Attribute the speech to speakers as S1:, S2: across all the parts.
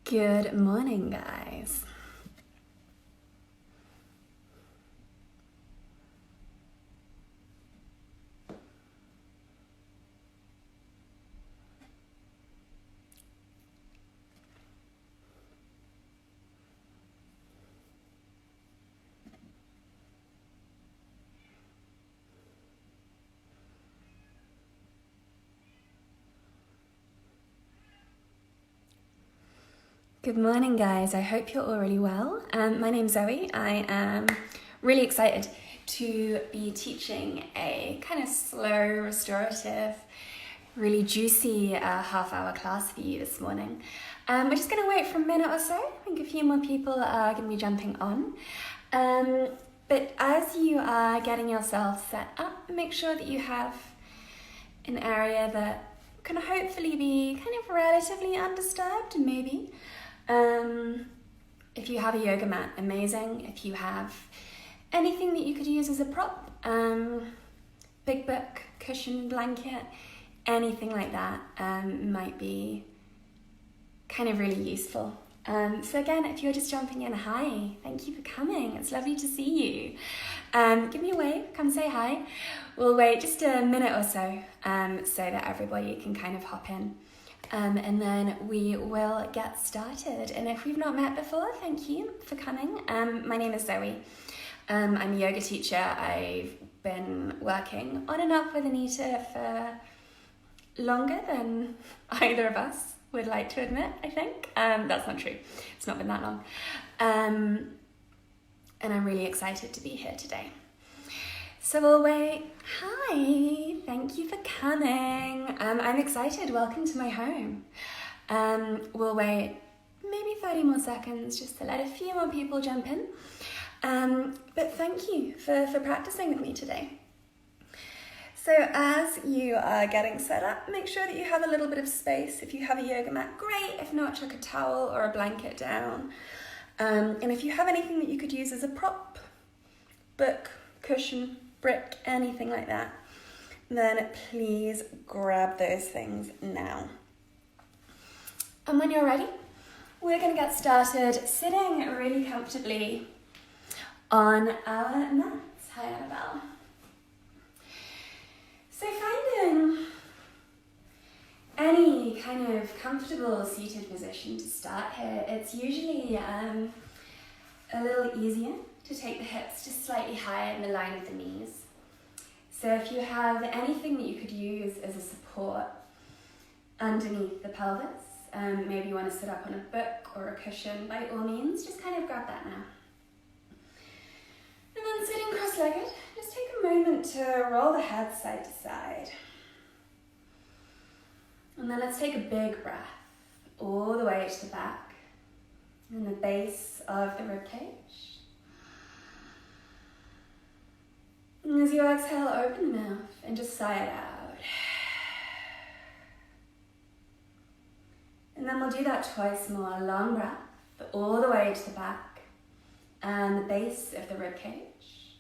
S1: Good morning, guys. Good morning, guys. I hope you're all really well. My name's Zoe. I am really excited to be teaching a kind of slow, restorative, really juicy half-hour class for you this morning. We're just going to wait for a minute or so. I think a few more people are going to be jumping on. But as you are getting yourself set up, make sure that you have an area that can hopefully be kind of relatively undisturbed, maybe. If you have a yoga mat, amazing. If you have anything that you could use as a prop, big book, cushion, blanket, anything like that might be kind of really useful. So again, if you're just jumping in, hi, thank you for coming. It's lovely to see you. Give me a wave, come say hi. We'll wait just a minute or so that everybody can kind of hop in. And then we will get started. And if we've not met before, thank you for coming. My name is Zoe. I'm a yoga teacher. I've been working on and off with Anita for longer than either of us would like to admit, I think. That's not true. It's not been that long. And I'm really excited to be here today. So we'll wait. Hi, thank you for coming. I'm excited. Welcome to my home. We'll wait maybe 30 more seconds just to let a few more people jump in. But thank you for practicing with me today. So as you are getting set up, make sure that you have a little bit of space. If you have a yoga mat, great. If not, chuck a towel or a blanket down. And if you have anything that you could use as a prop, book, cushion, brick, anything like that, then please grab those things now. And when you're ready, we're going to get started sitting really comfortably on our mats. Hi, Annabelle. So finding any kind of comfortable seated position to start here, it's usually a little easier to take the hips just slightly higher in the line of the knees. So if you have anything that you could use as a support underneath the pelvis, maybe you want to sit up on a book or a cushion, by all means, just kind of grab that now. And then sitting cross-legged, just take a moment to roll the head side to side. And then let's take a big breath all the way to the back and the base of the ribcage. And as you exhale, open the mouth and just sigh it out. And then we'll do that twice more. Long breath all the way to the back and the base of the ribcage.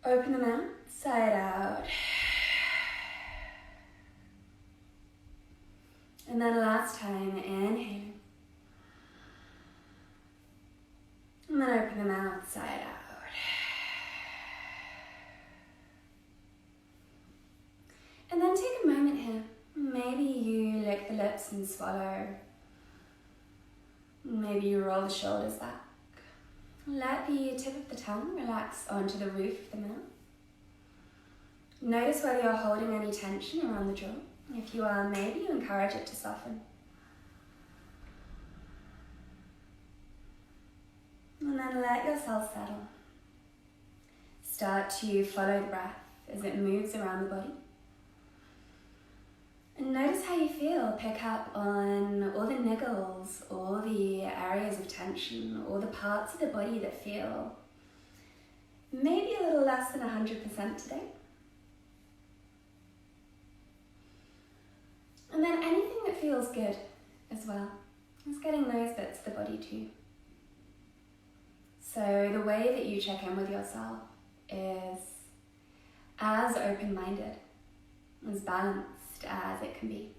S1: Open the mouth, sigh it out. And then last time, inhale. And then open the mouth, sigh it out. And then take a moment here. Maybe you lick the lips and swallow. Maybe you roll the shoulders back. Let the tip of the tongue relax onto the roof of the mouth. Notice whether you're holding any tension around the jaw. If you are, maybe you encourage it to soften. And then let yourself settle. Start to follow the breath as it moves around the body. And notice how you feel. Pick up on all the niggles, all the areas of tension, all the parts of the body that feel maybe a little less than 100% today. And then anything that feels good as well. Just getting those bits of the body too. So the way that you check in with yourself is as open-minded, as balanced as it can be.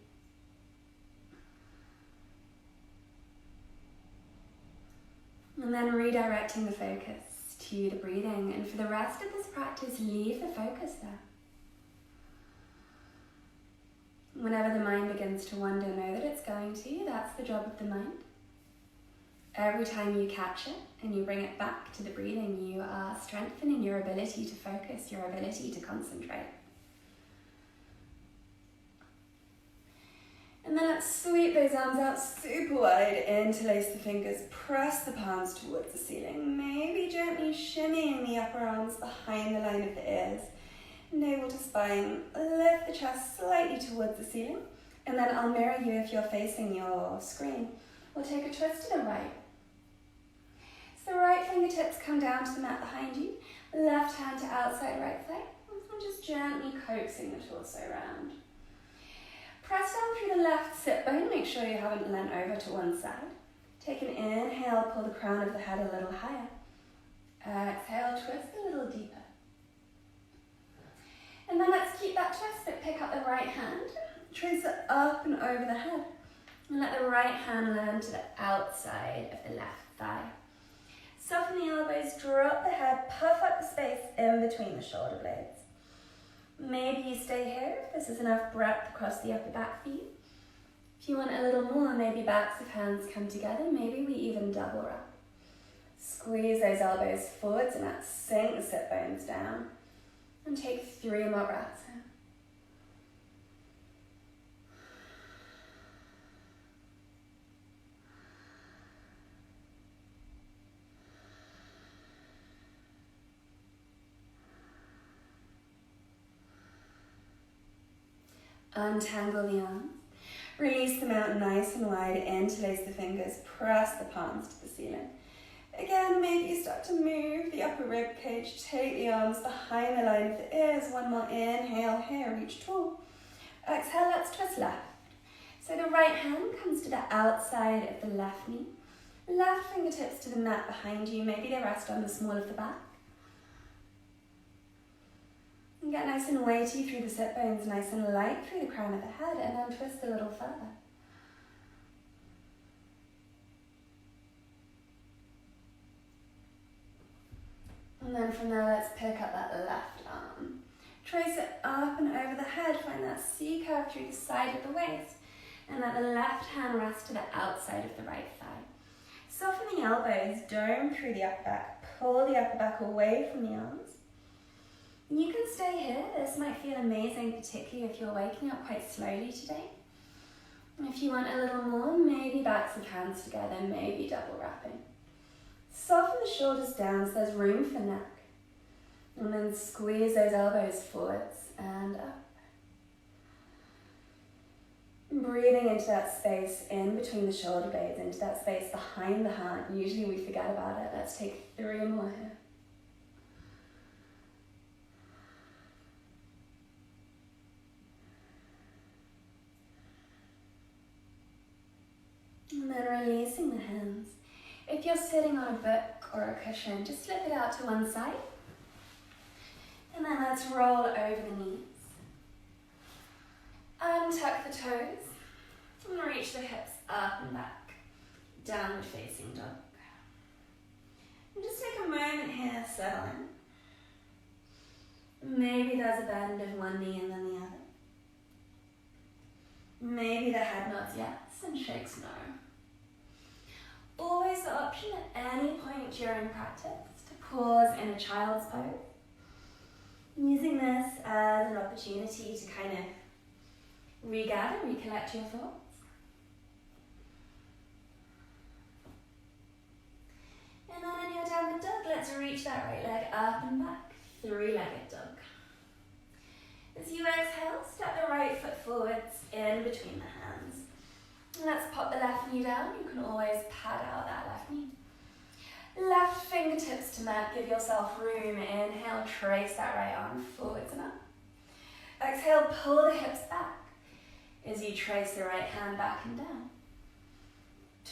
S1: And then redirecting the focus to the breathing. And for the rest of this practice, leave the focus there. Whenever the mind begins to wander, know that it's going to. That's the job of the mind. Every time you catch it and you bring it back to the breathing, you are strengthening your ability to focus, your ability to concentrate. And then let's sweep those arms out super wide, interlace the fingers, press the palms towards the ceiling, maybe gently shimmying the upper arms behind the line of the ears. Navel to spine, lift the chest slightly towards the ceiling, and then I'll mirror you if you're facing your screen. We'll take a twist to the right. So the right fingertips come down to the mat behind you, left hand to outside right thigh, and just gently coaxing the torso around. Press down through the left sit bone, make sure you haven't leant over to one side. Take an inhale, pull the crown of the head a little higher. Exhale, twist a little deeper. And then let's keep that twist, but pick up the right hand, trace it up and over the head, and let the right hand land to the outside of the left thigh. Soften the elbows, drop the head, puff up the space in between the shoulder blades. Maybe you stay here if this is enough breadth across the upper back for you. If you want a little more, maybe backs of hands come together, maybe we even double wrap. Squeeze those elbows forwards and let's sink the sit bones down. And take 3 more breaths in. Untangle the arms. Release them out nice and wide, interlace the fingers, press the palms to the ceiling. Again, maybe you start to move the upper rib cage, take the arms behind the line of the ears. One more inhale here, reach tall. Exhale, let's twist left. So the right hand comes to the outside of the left knee. Left fingertips to the mat behind you, maybe they rest on the small of the back. And get nice and weighty through the sit bones, nice and light through the crown of the head, and then twist a little further. And then from there, let's pick up that left arm. Trace it up and over the head, find that C curve through the side of the waist, and let the left hand rest to the outside of the right thigh. Soften the elbows, dome through the upper back, pull the upper back away from the arms. You can stay here. This might feel amazing, particularly if you're waking up quite slowly today. And if you want a little more, maybe backs of hands together, maybe double wrapping. Soften the shoulders down so there's room for neck. And then squeeze those elbows forwards and up. Breathing into that space in between the shoulder blades, into that space behind the heart. Usually we forget about it. Let's take 3 more here. And then releasing the hands. If you're sitting on a book or a cushion, just slip it out to one side. And then let's roll over the knees. Untuck the toes. And reach the hips up and back. Downward facing dog. And just take a moment here, settle in. Maybe there's a bend of one knee and then the other. Maybe the head nods yes and shakes no. Always the option at any point during practice to pause in a child's pose. Using this as an opportunity to kind of regather, recollect your thoughts. And then in your downward dog, let's reach that right leg up and back, 3-legged dog. As you exhale, step the right foot forwards in between the hands. And let's pop the left knee down. You can always pad out that left knee. Left fingertips to mat, give yourself room. Inhale, trace that right arm forwards and up. Exhale, pull the hips back as you trace the right hand back and down.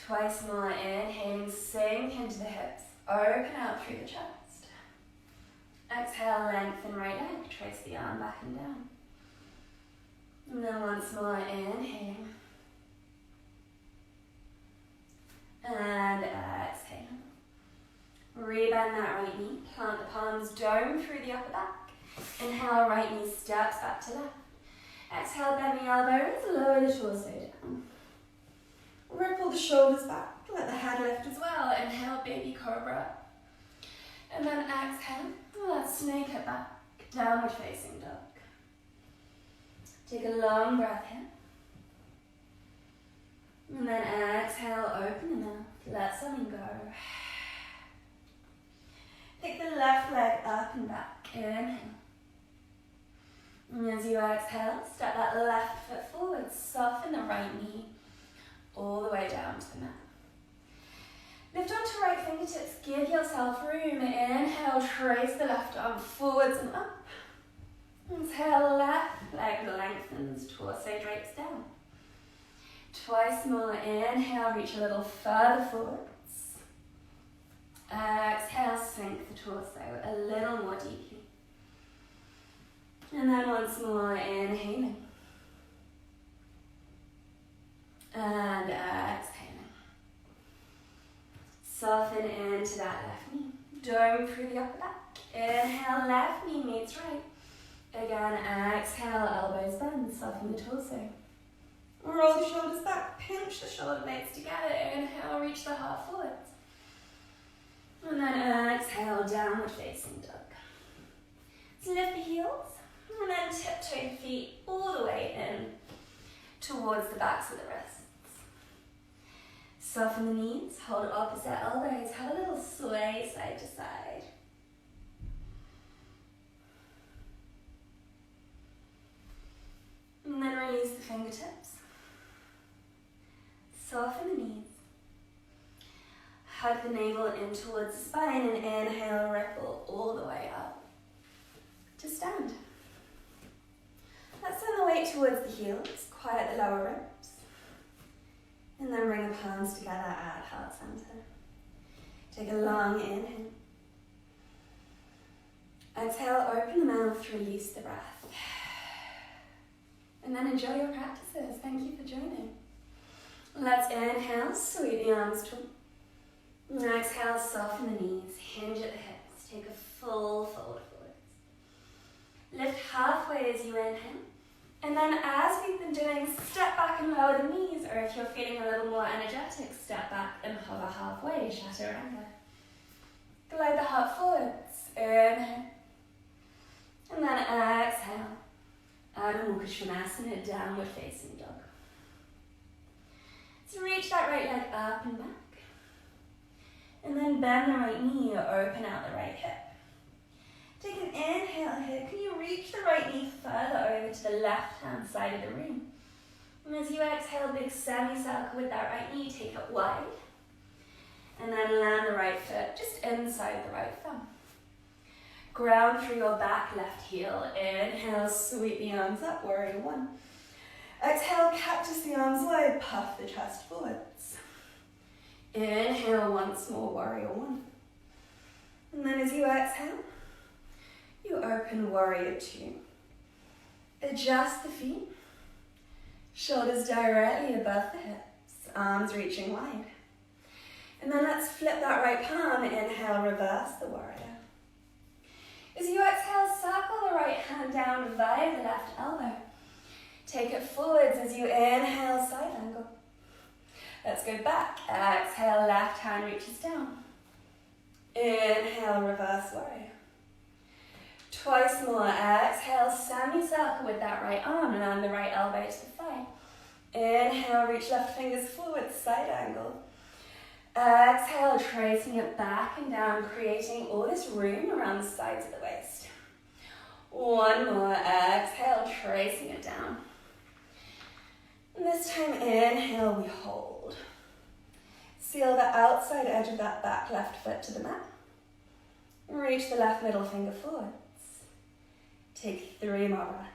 S1: Twice more, inhaling, sink into the hips, open out through the chest. Exhale, lengthen right leg, trace the arm back and down. And then once more, inhaling. And exhaling. bend that right knee, plant the palms down through the upper back. Inhale, right knee steps back to left. Exhale, bend the elbows, lower the torso down. Ripple the shoulders back, let the head lift as well. Inhale, baby cobra. And then exhale, let's snake it back, downward facing dog. Take a long breath here. And then exhale, open the mouth, let something go. Pick the left leg up and back, inhale. And as you exhale, step that left foot forward, soften the right knee all the way down to the mat. Lift onto right fingertips, give yourself room. Inhale, trace the left arm forwards and up. Exhale, left leg lengthens, torso drapes down. Twice more, inhale, reach a little further forwards. Exhale, sink the torso a little more deeply. And then once more, inhaling. And exhaling. Soften into that left knee. Dome through the upper back. Inhale, left knee meets right. Again, exhale, elbows bend, soften the torso. Roll the shoulders back, pinch the shoulder blades together. Inhale, reach the heart forwards. And then exhale, downward facing dog. So lift the heels, and then tiptoe the feet all the way in towards the backs of the wrists. Soften the knees, hold opposite elbows, have a little sway side to side. And then release the fingertips. Soften the knees. Hug the navel in towards the spine and inhale, ripple all the way up to stand. Let's send the weight towards the heels, quiet the lower ribs. And then bring the palms together at heart center. Take a long inhale. Exhale, open the mouth, release the breath. And then enjoy your practices. Thank you for joining. Let's inhale, sweep the arms tall. And exhale, soften the knees, hinge at the hips. Take a full fold forwards. Lift halfway as you inhale. And then as we've been doing, step back and lower the knees, or if you're feeling a little more energetic, step back and hover halfway, chaturanga. Glide the heart forwards, inhale. And then exhale. Adho Mukha Svanasana, downward facing dog. So reach that right leg up and back. And then bend the right knee, open out the right hip. Take an inhale here. Can you reach the right knee further over to the left-hand side of the room? And as you exhale, big semicircle with that right knee, take it wide. And then land the right foot just inside the right thumb. Ground through your back left heel. Inhale, sweep the arms up, warrior one. Exhale, cactus the arms wide, puff the chest forwards. Inhale once more, warrior one. And then as you exhale, you open warrior two. Adjust the feet, shoulders directly above the hips, arms reaching wide. And then let's flip that right palm, inhale, reverse the warrior. As you exhale, circle the right hand down via the left elbow. Take it forwards as you inhale, side angle. Let's go back. Exhale, left hand reaches down. Inhale, reverse warrior. Twice more. Exhale, semicircle with that right arm, land the right elbow to the thigh. Inhale, reach left fingers forward, side angle. Exhale, tracing it back and down, creating all this room around the sides of the waist. One more. Exhale, tracing it down. And this time, inhale, we hold. Seal the outside edge of that back left foot to the mat. Reach the left middle finger forwards. Take 3 more breaths.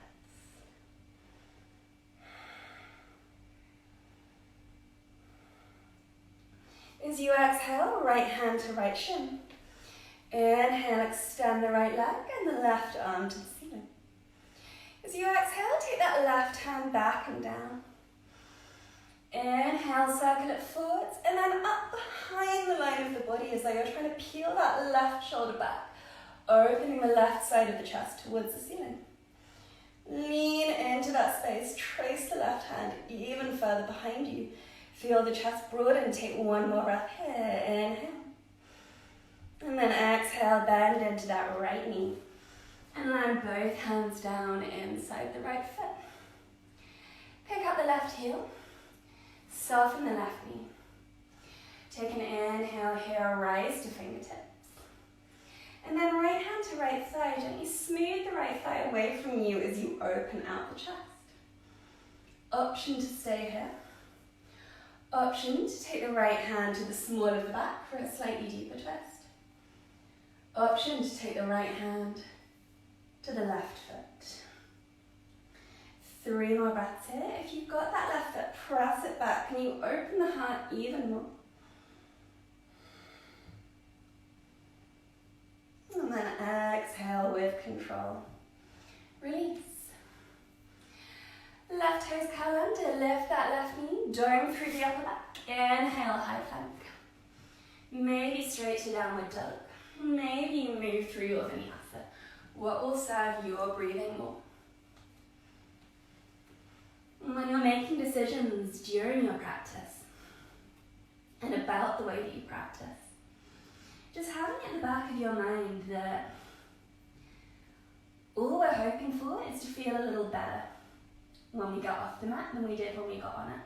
S1: As you exhale, right hand to right shin. Inhale, extend the right leg and the left arm to the ceiling. As you exhale, take that left hand back and down. Inhale, circle it forwards, and then up behind the line of the body as though you're trying to peel that left shoulder back, opening the left side of the chest towards the ceiling. Lean into that space, trace the left hand even further behind you. Feel the chest broaden, take one more breath here, inhale. And then exhale, bend into that right knee. And land both hands down inside the right foot. Pick up the left heel. Soften the left knee. Take an inhale here, rise to fingertips. And then right hand to right thigh, gently smooth the right thigh away from you as you open out the chest. Option to stay here. Option to take the right hand to the small of the back for a slightly deeper twist. Option to take the right hand to the left foot. 3 more breaths here. If you've got that left foot, press it back. Can you open the heart even more? And then exhale with control. Release. Left toes curl under, lift that left knee, dome through the upper back. Inhale, high plank. Maybe straight to downward dog. Maybe move through your vinyasa. What will serve your breathing more? When you're making decisions during your practice and about the way that you practice, just having it in the back of your mind that all we're hoping for is to feel a little better when we get off the mat than we did when we got on it.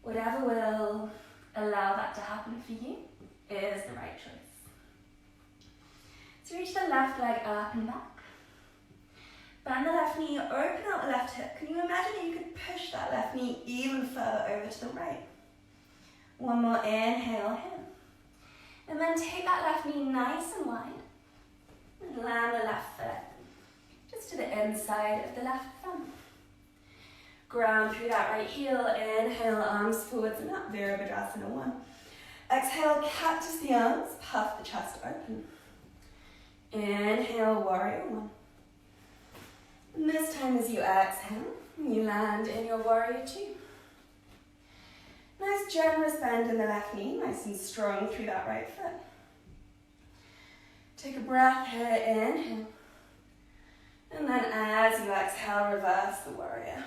S1: Whatever will allow that to happen for you is the right choice. So reach the left leg up and back. Bend the left knee, open out the left hip. Can you imagine that you could push that left knee even further over to the right? One more inhale here. And then take that left knee nice and wide. And land the left foot just to the inside of the left thumb. Ground through that right heel. Inhale, arms forwards and up. Virabhadrasana 1. Exhale, cactus the arms. Puff the chest open. Inhale, warrior 1. And this time as you exhale, you land in your warrior 2. Nice generous bend in the left knee, nice and strong through that right foot. Take a breath here, inhale. And then as you exhale, reverse the warrior.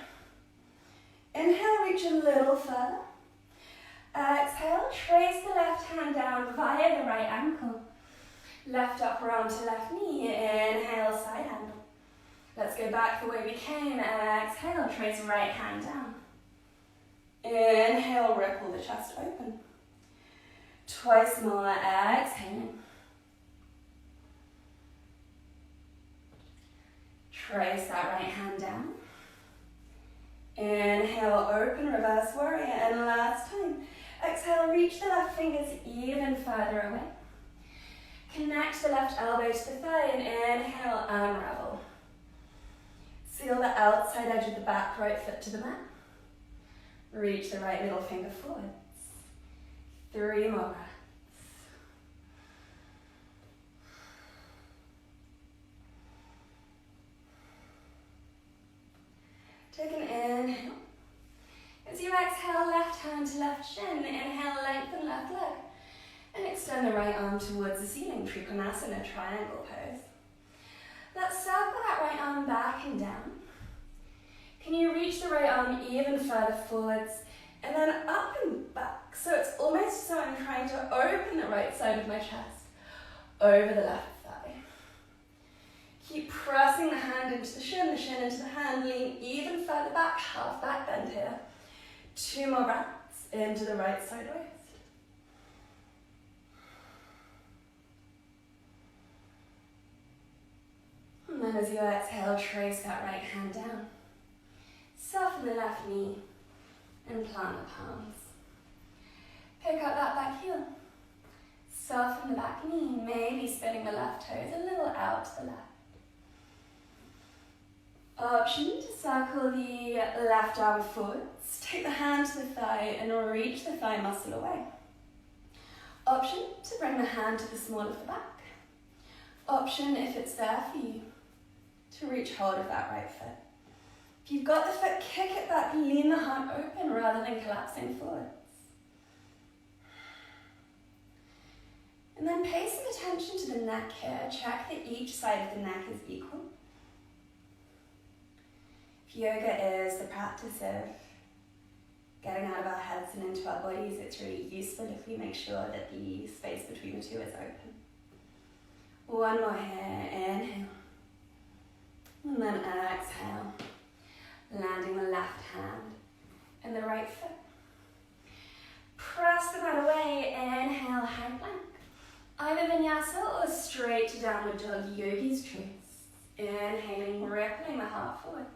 S1: Inhale, reach a little further. Exhale, trace the left hand down via the right ankle. Left upper arm to left knee, inhale, side handle. Let's go back the way we came. Exhale, trace right hand down. Inhale, ripple the chest open. Twice more, exhaling. Trace that right hand down. Inhale, open, reverse warrior, and last time. Exhale, reach the left fingers even further away. Connect the left elbow to the thigh and inhale, unravel. Seal the outside edge of the back right foot to the mat. Reach the right middle finger forwards. 3 more breaths. Take an inhale. As you exhale, left hand to left shin. Inhale, lengthen left leg. And extend the right arm towards the ceiling, Trikonasana, triangle pose. Let's circle that right arm back and down. Can you reach the right arm even further forwards and then up and back? So it's almost as though I'm trying to open the right side of my chest over the left thigh. Keep pressing the hand into the shin into the hand, lean even further back, half back bend here. 2 more breaths into the right side waist. And then as you exhale, trace that right hand down. Soften the left knee and plant the palms. Pick up that back heel. Soften the back knee, maybe spinning the left toes a little out to the left. Option to circle the left arm forwards. Take the hand to the thigh and reach the thigh muscle away. Option to bring the hand to the small of the back. Option, if it's there for you, to reach hold of that right foot. If you've got the foot, kick it back, lean the heart open rather than collapsing forwards. And then pay some attention to the neck here. Check that each side of the neck is equal. If yoga is the practice of getting out of our heads and into our bodies, it's really useful if we make sure that the space between the two is open. One more here, inhale. And then exhale, landing the left hand and the right foot. Press the mat away, inhale, high plank. Either vinyasa or straight to downward dog, yogi's choice. Inhaling, rippling the heart forwards.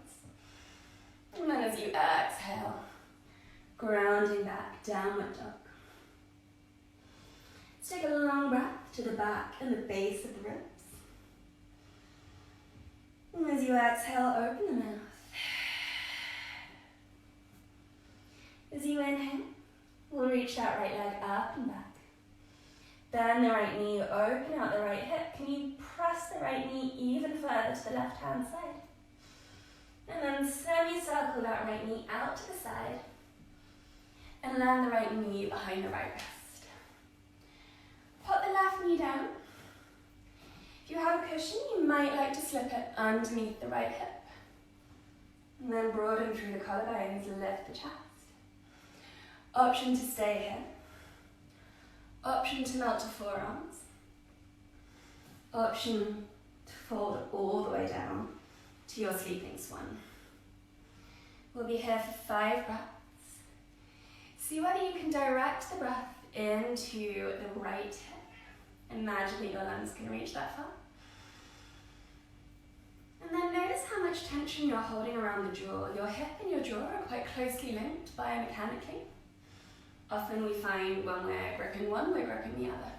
S1: And then as you exhale, grounding back, downward dog. Let's take a long breath to the back and the base of the ribs. And as you exhale, open the mouth. As you inhale, we'll reach that right leg up and back. Bend the right knee, open out the right hip. Can you press the right knee even further to the left hand side? And then semi-circle that right knee out to the side. And land the right knee behind the right wrist. Put the left knee down. If you have a cushion, you might like to slip it underneath the right hip. And then broaden through the collarbones, lift the chest. Option to stay here. Option to melt to forearms. Option to fold all the way down to your sleeping swan. We'll be here for 5 breaths. See whether you can direct the breath into the right hip. Imagine that your lungs can reach that far. And then notice how much tension you're holding around the jaw. Your hip and your jaw are quite closely linked biomechanically. Often we find when we're gripping one, we're gripping the other.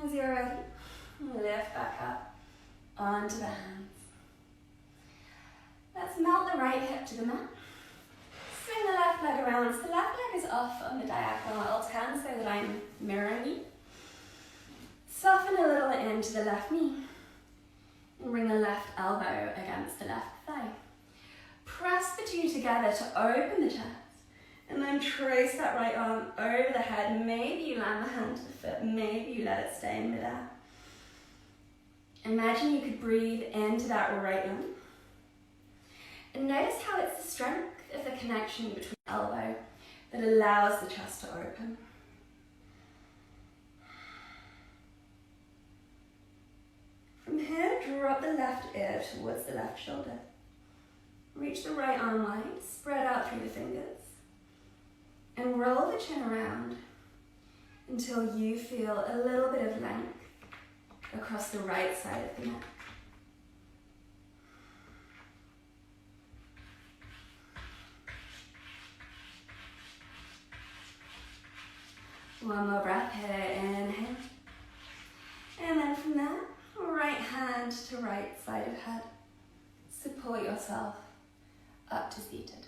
S1: As you're ready, lift back up onto the hands. Let's melt the right hip to the mat. Swing the left leg around. So the left leg is off on the diagonal. I'll turn so that I'm mirroring you. Soften a little into the left knee. And bring the left elbow against the left thigh. Press the two together to open the chest. And then trace that right arm over the head. Maybe you land the hand to the foot. Maybe you let it stay in midair. Imagine you could breathe into that right lung. And notice how it's the strength of the connection between the elbow that allows the chest to open. From here, drop the left ear towards the left shoulder. Reach the right arm wide, spread out through the fingers. And roll the chin around until you feel a little bit of length across the right side of the neck. One more breath here, inhale. And then from there, right hand to right side of head. Support yourself up to seated.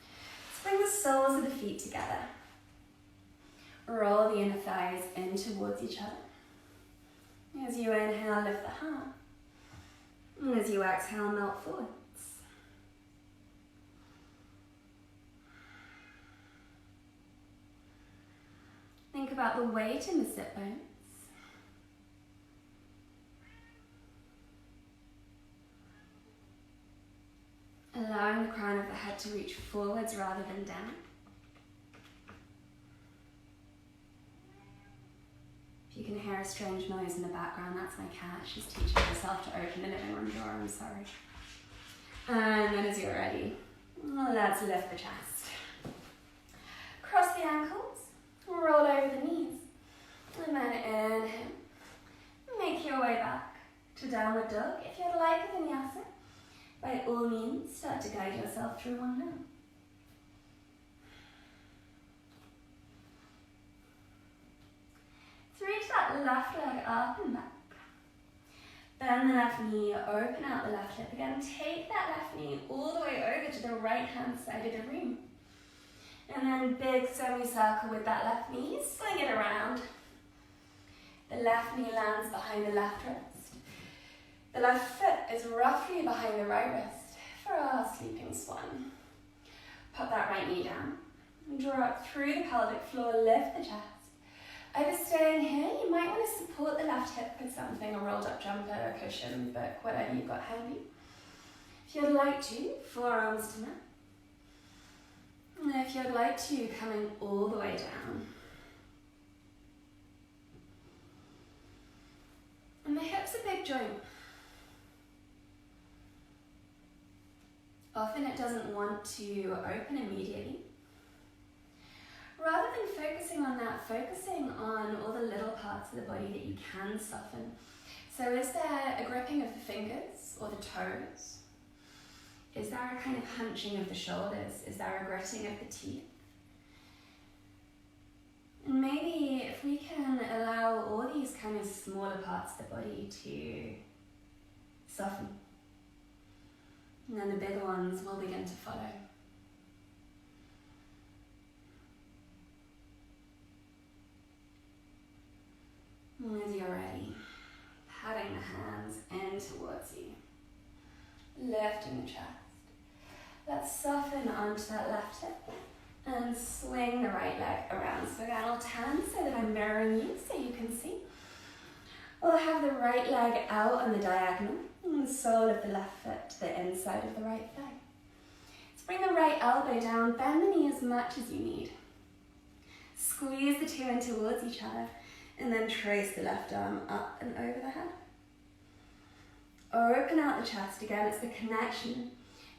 S1: Let's bring the soles of the feet together. Roll the inner thighs in towards each other. As you inhale, lift the heart. And as you exhale, melt forwards. Think about the weight in the sit bones. Allowing the crown of the head to reach forwards rather than down. If you can hear a strange noise in the background, that's my cat. She's teaching herself to open the living room door, I'm sorry. And then as you're ready, let's lift the chest. Cross the ankles, roll over the knees. And then inhale. Make your way back to downward dog. If you'd like a vinyasa, by all means, start to guide yourself through one now. So reach that left leg up and back. Bend the left knee, open out the left hip again. Take that left knee all the way over to the right hand side of the room. And then big semicircle with that left knee, swing it around. The left knee lands behind the left wrist. The left foot is roughly behind the right wrist for our sleeping swan. Put that right knee down. Draw up through the pelvic floor, lift the chest. Either staying here, you might want to support the left hip with something, a rolled up jumper, a cushion, book, whatever you've got handy. If you'd like to, forearms to mat. And if you'd like to, coming all the way down. And the hip's a big joint. Often it doesn't want to open immediately. Rather than focusing on that, focusing on all the little parts of the body that you can soften. So is there a gripping of the fingers or the toes? Is there a kind of hunching of the shoulders? Is there a gritting of the teeth? And maybe if we can allow all these kind of smaller parts of the body to soften, and then the bigger ones will begin to follow. And as you're ready, patting the hands in towards you, lifting the chest. Let's soften onto that left hip and swing the right leg around. So again, I'll turn so that I'm mirroring you so you can see. We'll have the right leg out on the diagonal and the sole of the left foot to the inside of the right thigh. Let's bring the right elbow down, bend the knee as much as you need. Squeeze the two in towards each other. And then trace the left arm up and over the head. Open out the chest again. It's the connection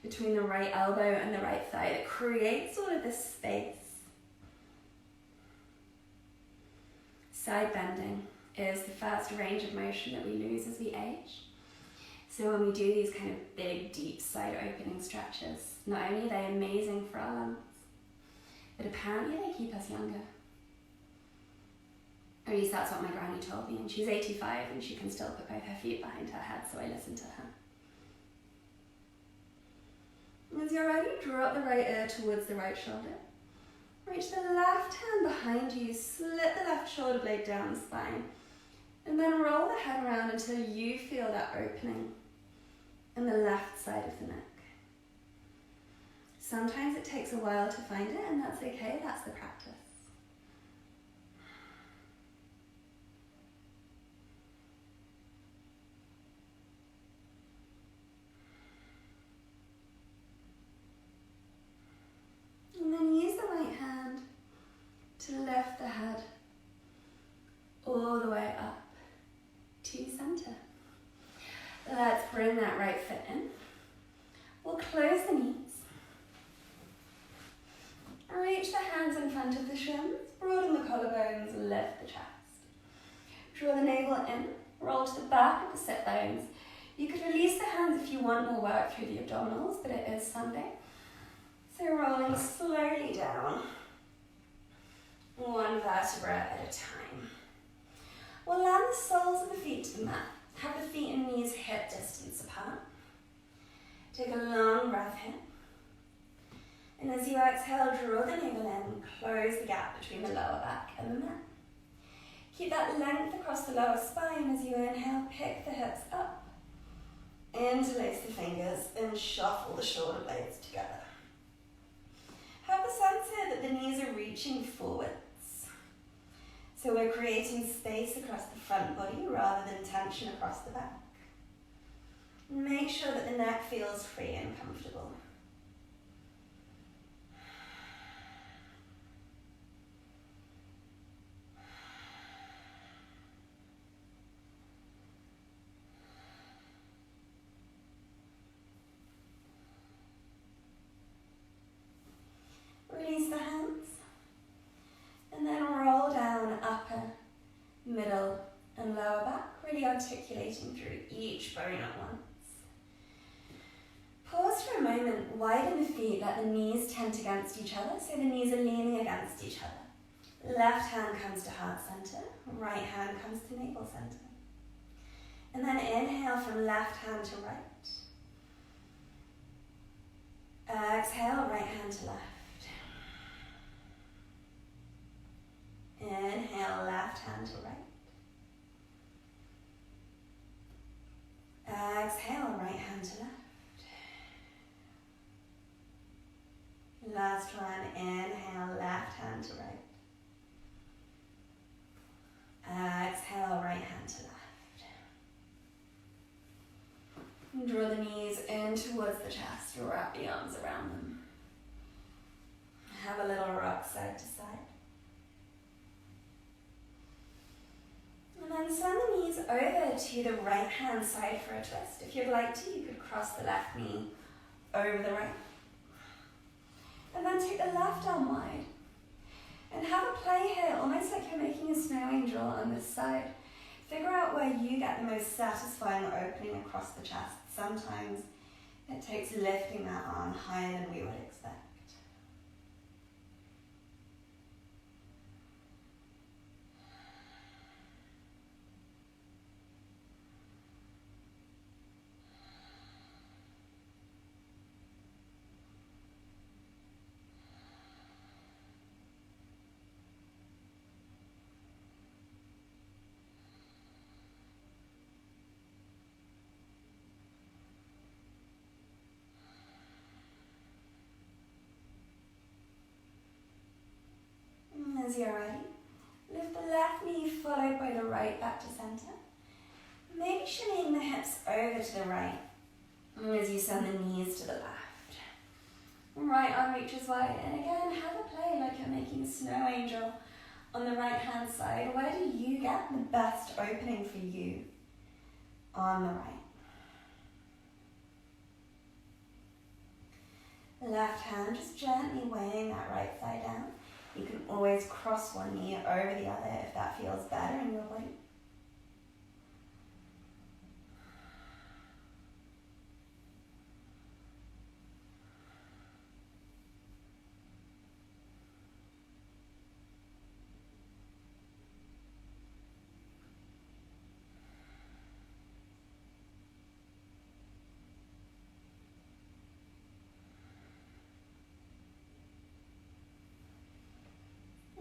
S1: between the right elbow and the right thigh that creates all of this space. Side bending is the first range of motion that we lose as we age. So when we do these kind of big, deep side opening stretches, not only are they amazing for our lungs, but apparently they keep us younger. At least that's what my granny told me, and she's 85 and she can still put both her feet behind her head, so I listen to her. As you're ready, draw up the right ear towards the right shoulder. Reach the left hand behind you, slip the left shoulder blade down the spine, and then roll the head around until you feel that opening in the left side of the neck. Sometimes it takes a while to find it, and that's okay, that's the practice. And then use the right hand to lift the head all the way up to center. Let's bring that right foot in. We'll close the knees. Reach the hands in front of the shins, broaden the collarbones, lift the chest. Draw the navel in, roll to the back of the sit bones. You could release the hands if you want more work through the abdominals, but it is Sunday. So rolling slowly down, one vertebra at a time. We'll land the soles of the feet to the mat. Have the feet and knees hip distance apart. Take a long breath in. And as you exhale, draw the navel in, close the gap between the lower back and the mat. Keep that length across the lower spine as you inhale, pick the hips up. Interlace the fingers and shuffle the shoulder blades together. Have the sense here that the knees are reaching forwards. So we're creating space across the front body rather than tension across the back. Make sure that the neck feels free and comfortable. Release the hands, and then roll down upper, middle, and lower back, really articulating through each bone at once. Pause for a moment, widen the feet, let the knees tent against each other, so the knees are leaning against each other. Left hand comes to heart center, right hand comes to navel center. And then inhale from left hand to right. Exhale, right hand to left. Inhale, left hand to right. last one, inhale, left hand to right. Exhale, right hand to left. Draw the knees in towards the chest, wrap the arms around them. Have a little rock side to side. And then send the knees over to the right hand side for a twist. If you'd like to, you could cross the left knee over the right. And then take the left arm wide. And have a play here, almost like you're making a snow angel on this side. Figure out where you get the most satisfying opening across the chest. Sometimes it takes lifting that arm higher than we would expect. As you're ready, lift the left knee followed by the right back to center. Maybe shimmying the hips over to the right as you send the knees to the left. Right arm reaches wide, and again, have a play like you're making a snow angel on the right hand side. Where do you get the best opening for you on the right? The left hand just gently weighing that right thigh down. You can always cross one knee over the other if that feels better in your body.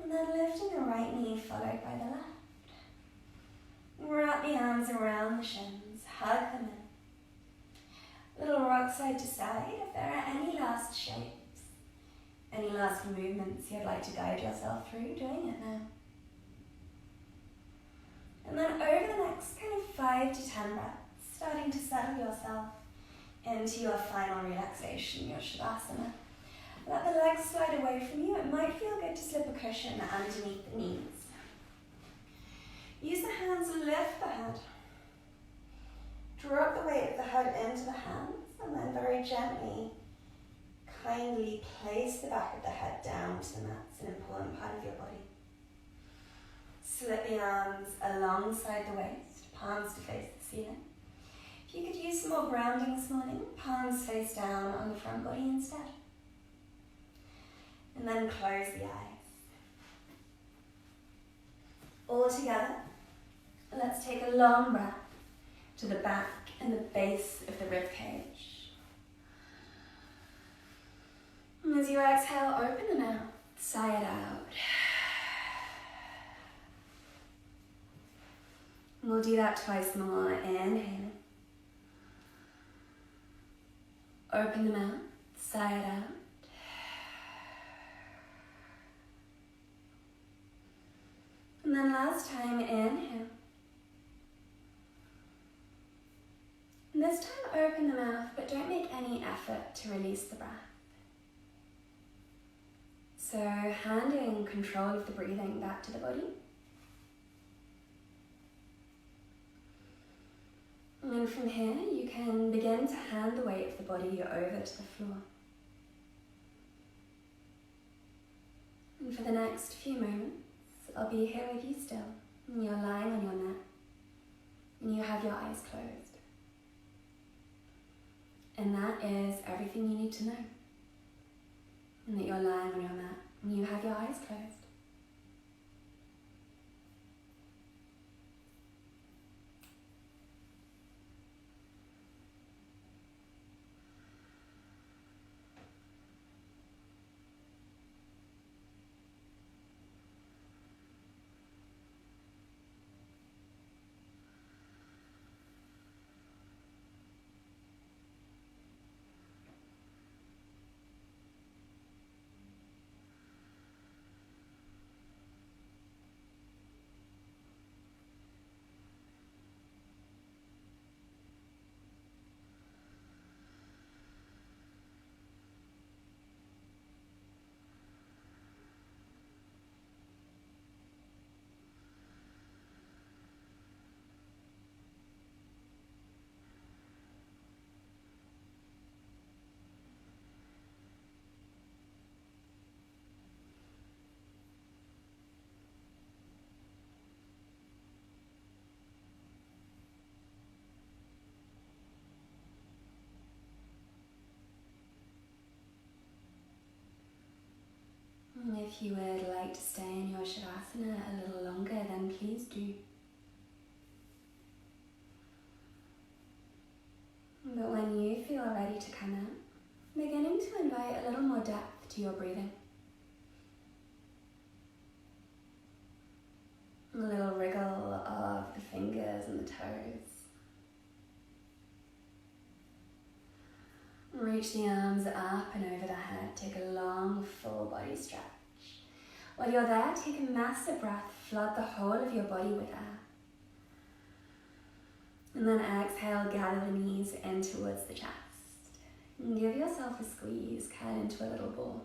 S1: And then lifting the right knee followed by the left. Wrap the arms around the shins, hug them in. Little rock side to side. If there are any last shapes, any last movements you'd like to guide yourself through, doing it now. And then over the next kind of 5 to 10 breaths, starting to settle yourself into your final relaxation, your Shavasana. Let the legs slide away from you. It might feel good to slip a cushion underneath the knees. Use the hands to lift the head. Drop the weight of the head into the hands, and then very gently, kindly place the back of the head down to the mat. It's an important part of your body. Slip the arms alongside the waist, palms to face the ceiling. If you could use some more grounding this morning, palms face down on the front body instead. And then close the eyes. All together, let's take a long breath to the back and the base of the rib cage. And as you exhale, open the mouth, sigh it out. We'll do that twice more. Inhaling. Open the mouth, sigh it out. And then last time, inhale. And this time open the mouth, but don't make any effort to release the breath. So handing control of the breathing back to the body. And from here, you can begin to hand the weight of the body over to the floor. And for the next few moments, I'll be here with you still, and you're lying on your mat, and you have your eyes closed. And that is everything you need to know. And that you're lying on your mat, and you have your eyes closed. if you would like to stay in your Shavasana a little longer, then please do. But when you feel ready to come out, beginning to invite a little more depth to your breathing. A little wriggle of the fingers and the toes. Reach the arms up and over the head. Take a long, full body stretch. While you're there, take a massive breath. Flood the whole of your body with air. And then exhale, gather the knees in towards the chest. And give yourself a squeeze, curl into a little ball.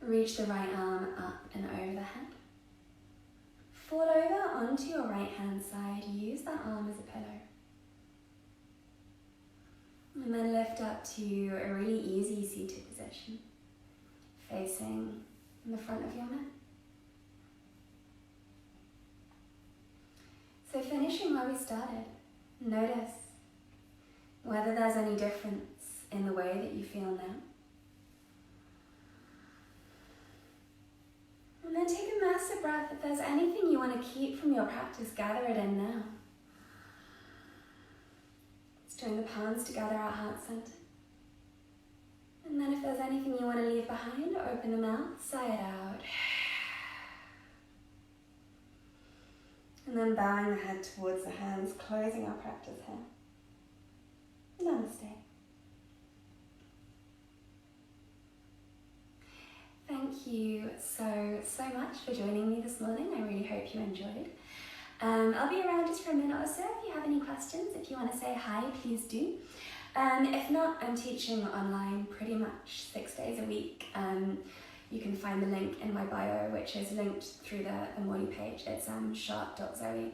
S1: Reach the right arm up and over the head. Fall over onto your right hand side. Use that arm as a pillow. And then lift up to a really easy seated position, facing in the front of your mat. So finishing where we started, notice whether there's any difference in the way that you feel now. And then take a massive breath. If there's anything you want to keep from your practice, gather it in now. Let's join the palms together at heart center. And then if there's anything you want to leave behind, open the mouth, sigh it out. And then bowing the head towards the hands, closing our practice here. Namaste. Thank you so much for joining me this morning. I really hope you enjoyed. I'll be around just for a minute or so. If you have any questions, if you want to say hi, please do. If not, I'm teaching online pretty much 6 days a week. You can find the link in my bio, which is linked through the Morley page. It's sharp.zoe.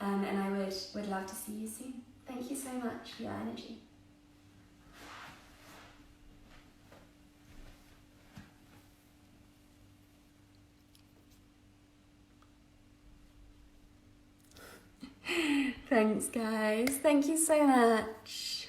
S1: And I would love to see you soon. Thank you so much for your energy. Thanks, guys. Thank you so much.